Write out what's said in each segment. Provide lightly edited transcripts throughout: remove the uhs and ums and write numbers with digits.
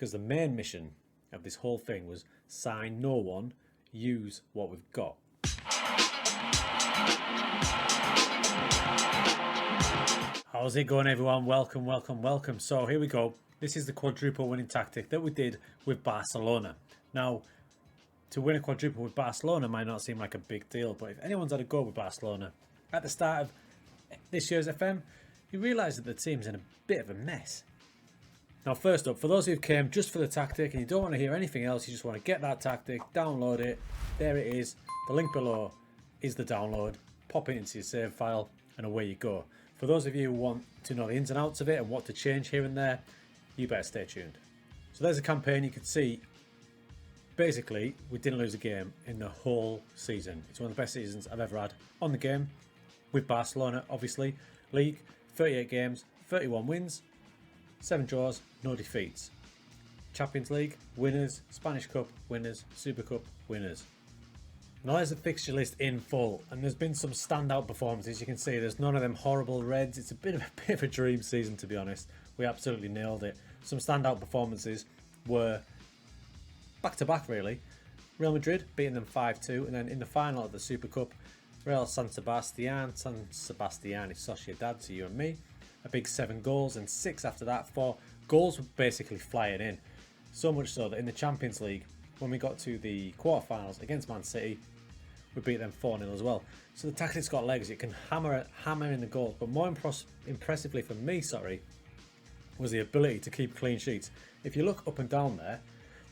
because the main mission of this whole thing was sign no one, use what we've got. How's it going, everyone? Welcome. So here we go. This is the quadruple winning tactic that we did with Barcelona. Now, to win a quadruple with Barcelona might not seem like a big deal, but if anyone's had a go with Barcelona at the start of this year's FM, you realise that the team's in a bit of a mess. Now, first up, for those who came just for the tactic and you don't want to hear anything else, you just want to get that tactic, download it. There it is. The link below is the download. Pop it into your save file and away you go. For those of you who want to know the ins and outs of it and what to change here and there, you better stay tuned. So there's a campaign. You can see, basically, we didn't lose a game in the whole season. It's one of the best seasons I've ever had on the game with Barcelona, obviously. League, 38 games, 31 wins, 7 draws, no defeats. Champions League, winners. Spanish Cup, winners. Super Cup, winners. Now there's a fixture list in full, and there's been some standout performances. You can see there's none of them horrible reds. It's a bit of a dream season, to be honest. We absolutely nailed it. Some standout performances were back-to-back, really. Real Madrid beating them 5-2, and then in the final of the Super Cup, Real San Sebastian is Sociedad to you and me. A big 7 goals and 6 after that. 4 goals were basically flying in. So much so that in the Champions League, when we got to the quarterfinals against Man City, we beat them 4-0 as well. So the tactic's got legs. It can hammer in the goal. But more impressively for me, was the ability to keep clean sheets. If you look up and down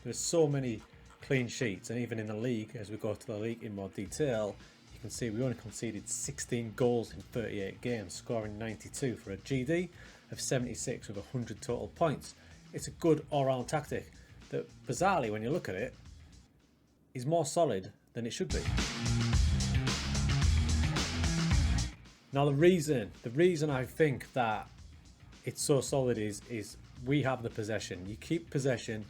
there's so many clean sheets. And even in the league, as we go to the league in more detail, you can see we only conceded 16 goals in 38 games, scoring 92 for a GD of 76 with 100 total points. It's a good all-round tactic that, bizarrely, when you look at it, is more solid than it should be. Now, the reason I think that it's so solid is we have the possession. You keep possession.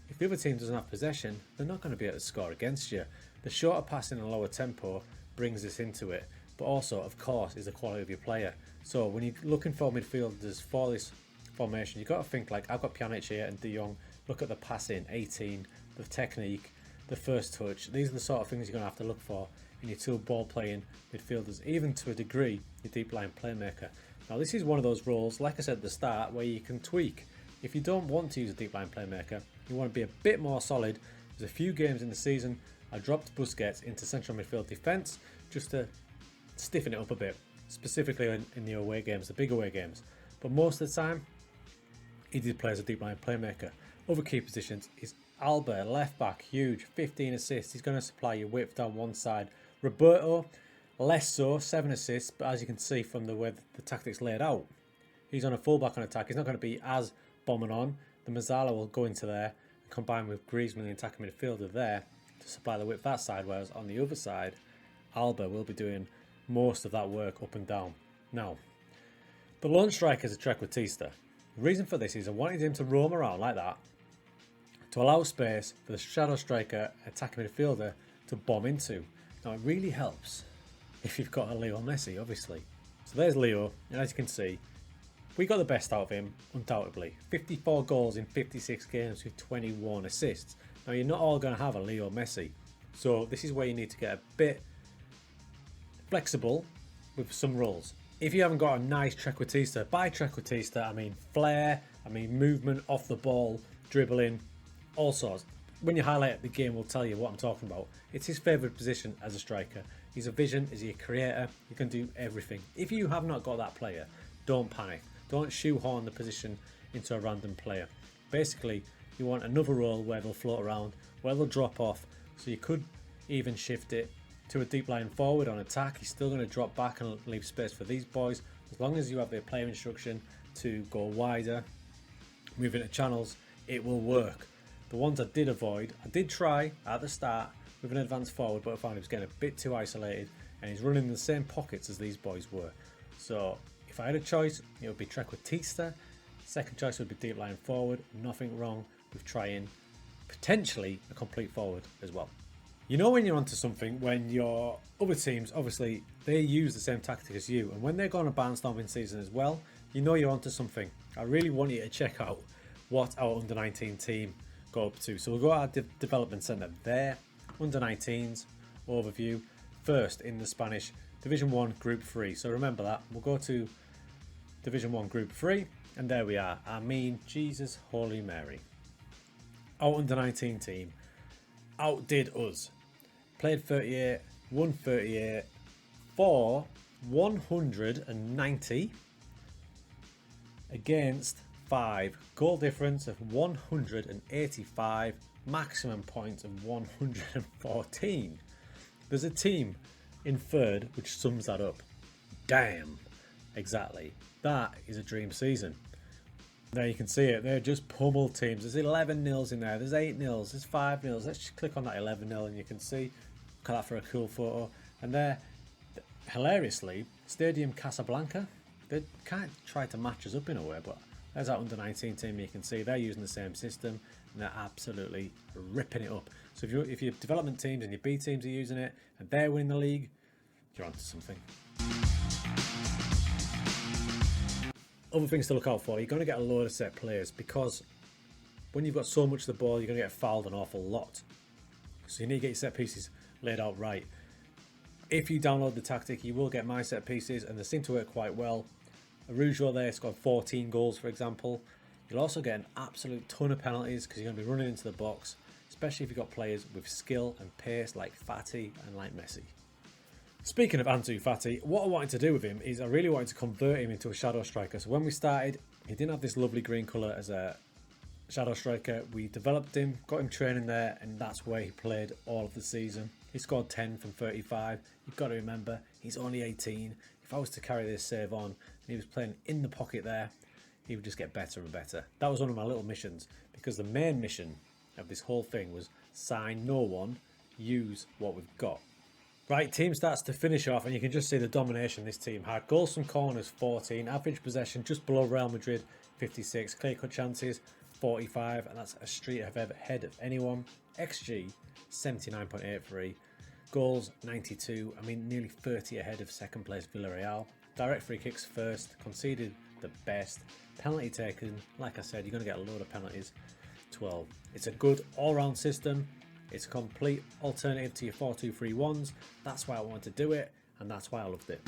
If the other team doesn't have possession, they're not going to be able to score against you. The shorter passing and lower tempo brings us into it, but also, of course, is the quality of your player. So when you're looking for midfielders for this formation, you've got to think like, I've got Pjanic here and De Jong. Look at the passing, 18, the technique, the first touch. These are the sort of things you're going to have to look for in your two ball-playing midfielders, even to a degree, your deep-line playmaker. Now, this is one of those roles, like I said at the start, where you can tweak. If you don't want to use a deep-line playmaker, you want to be a bit more solid. There's a few games in the season I dropped Busquets into central midfield defence just to stiffen it up a bit, specifically in the away games, the big away games. But most of the time, he did play as a deep-line playmaker. Other key positions is Alba, left back, huge, 15 assists. He's going to supply your width down one side. Roberto, less so, 7 assists, but as you can see from the way the tactics laid out, he's on a full-back on attack. He's not going to be as bombing on. The Mazzala will go into there, combined with Griezmann, the attacking midfielder there, to supply the width that side, whereas on the other side, Alba will be doing most of that work up and down. Now, the lone striker is a Trequartista. The reason for this is I wanted him to roam around like that, to allow space for the shadow striker, attacking midfielder, to bomb into. Now, it really helps if you've got a Leo Messi, obviously. So there's Leo, and as you can see, we got the best out of him, undoubtedly. 54 goals in 56 games with 21 assists. Now, you're not all going to have a Leo Messi. So this is where you need to get a bit flexible with some roles. If you haven't got a nice Trequartista, by Trequartista, I mean flair, I mean movement off the ball, dribbling, all sorts. When you highlight it, the game will tell you what I'm talking about. It's his favourite position as a striker. He's a vision, he's a creator, he can do everything. If you have not got that player, don't panic. Don't shoehorn the position into a random player. Basically, you want another role where they'll float around, where they'll drop off, so you could even shift it to a deep line forward on attack. He's still going to drop back and leave space for these boys. As long as you have the player instruction to go wider, move into channels, it will work. The ones I did avoid, I did try at the start with an advanced forward, but I found he was getting a bit too isolated and he's running in the same pockets as these boys were. So if I had a choice, it would be Trequartista. Second choice would be deep line forward. Nothing wrong with trying potentially a complete forward as well. You know when you're onto something when your other teams, obviously, they use the same tactic as you, and when they're going to barnstorming season as well, you know you're onto something. I really want you to check out what our under-19 team got up to. So we'll go to our development centre there, under-19s overview, first in the Spanish Division 1 Group 3. So remember that. We'll go to Division 1 Group 3, and there we are. I mean, Jesus Holy Mary. Our under-19 team outdid us. Played 38, won 38 for 190 against 5. Goal difference of 185, maximum points of 114. There's a team in third which sums that up. Damn, exactly. That is a dream season. There you can see it. They're just pummeled teams. There's 11 nils in there. There's 8 nils. There's 5 nils. Let's just click on that 11 nil and you can see. Look at that for a cool photo. And there, hilariously, Stadium Casablanca. They kind of tried to match us up in a way, but there's that under-19 team. You can see they're using the same system and they're absolutely ripping it up. So if your development teams and your B teams are using it and they're winning the league, you're onto something. Other things to look out for, you're going to get a load of set players because when you've got so much of the ball, you're going to get fouled an awful lot. So you need to get your set pieces laid out right. If you download the tactic, you will get my set pieces and they seem to work quite well. Arujo there scored 14 goals, for example. You'll also get an absolute ton of penalties because you're going to be running into the box, especially if you've got players with skill and pace like Fati and like Messi. Speaking of Ansu Fati, what I wanted to do with him is I really wanted to convert him into a shadow striker. So when we started, he didn't have this lovely green colour as a shadow striker. We developed him, got him training there, and that's where he played all of the season. He scored 10 from 35. You've got to remember, he's only 18. If I was to carry this save on and he was playing in the pocket there, he would just get better and better. That was one of my little missions because the main mission of this whole thing was sign no one, use what we've got. Right, team starts to finish off and you can just see the domination this team had. Goals from corners 14, average possession just below Real Madrid 56, clear cut chances 45, and that's a street ahead of anyone. XG 79.83, goals 92, I mean nearly 30 ahead of second place Villarreal. Direct free kicks first, conceded the best. Penalty taken, like I said, you're going to get a load of penalties, 12. It's a good all-round system. It's a complete alternative to your 4-2-3-1s. That's why I wanted to do it, and that's why I loved it.